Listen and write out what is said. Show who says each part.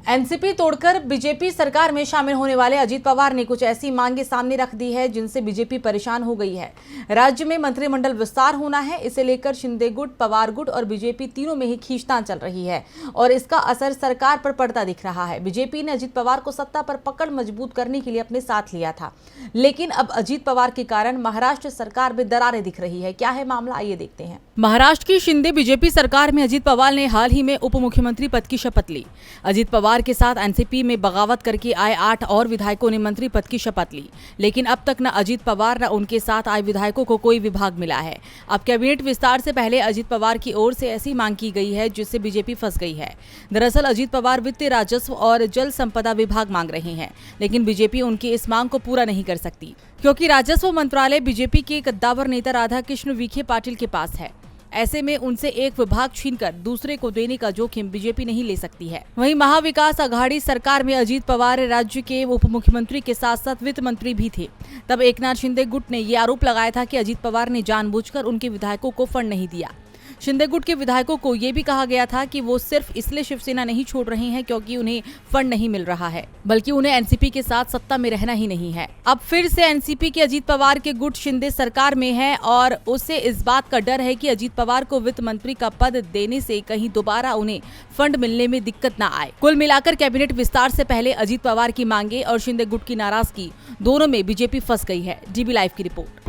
Speaker 1: NCP तोड़कर BJP सरकार में शामिल होने वाले अजीत पवार ने कुछ ऐसी मांगे सामने रख दी है जिनसे बीजेपी परेशान हो गई है। राज्य में मंत्रिमंडल विस्तार होना है, इसे लेकर शिंदे गुट, पवार गुट और बीजेपी तीनों में ही खींचतान चल रही है और इसका असर सरकार पर पड़ता दिख रहा है। बीजेपी ने अजीत पवार को सत्ता पर पकड़ मजबूत करने के लिए अपने साथ लिया था, लेकिन अब अजीत पवार के कारण महाराष्ट्र सरकार में दरारें दिख रही है। क्या है मामला, आइए देखते हैं। महाराष्ट्र की शिंदे बीजेपी सरकार में अजीत पवार ने हाल ही में उप मुख्यमंत्री पद की शपथ ली। अजीत पवार के साथ एनसीपी में बगावत करके आए 8 और विधायकों ने मंत्री पद की शपथ ली, लेकिन अब तक न अजीत पवार न उनके साथ आए विधायकों को कोई विभाग मिला है। अब कैबिनेट विस्तार से पहले अजीत पवार की ओर से ऐसी मांग की गई है जिससे बीजेपी फंस गई है। दरअसल अजीत पवार वित्त, राजस्व और जल संपदा विभाग मांग रहे हैं, लेकिन बीजेपी उनकी इस मांग को पूरा नहीं कर सकती क्योंकि राजस्व मंत्रालय बीजेपी के कद्दावर नेता राधाकृष्ण विखे पाटिल के पास है। ऐसे में उनसे एक विभाग छीनकर दूसरे को देने का जोखिम बीजेपी नहीं ले सकती है। वहीं महाविकास अघाड़ी सरकार में अजीत पवार राज्य के उप मुख्यमंत्री के साथ साथ वित्त मंत्री भी थे। तब एकनाथ शिंदे गुट ने ये आरोप लगाया था कि अजीत पवार ने जानबूझकर उनके विधायकों को फंड नहीं दिया। शिंदे गुट के विधायकों को ये भी कहा गया था कि वो सिर्फ इसलिए शिवसेना नहीं छोड़ रहे हैं क्योंकि उन्हें फंड नहीं मिल रहा है, बल्कि उन्हें एनसीपी के साथ सत्ता में रहना ही नहीं है। अब फिर से एनसीपी के अजीत पवार के गुट शिंदे सरकार में है और उसे इस बात का डर है कि अजीत पवार को वित्त मंत्री का पद देने से कहीं दोबारा उन्हें फंड मिलने में दिक्कत न आए। कुल मिलाकर कैबिनेट विस्तार से पहले अजीत पवार की मांगे और शिंदे गुट की नाराजगी, दोनों में बीजेपी फंस गई है। डीबी लाइव की रिपोर्ट।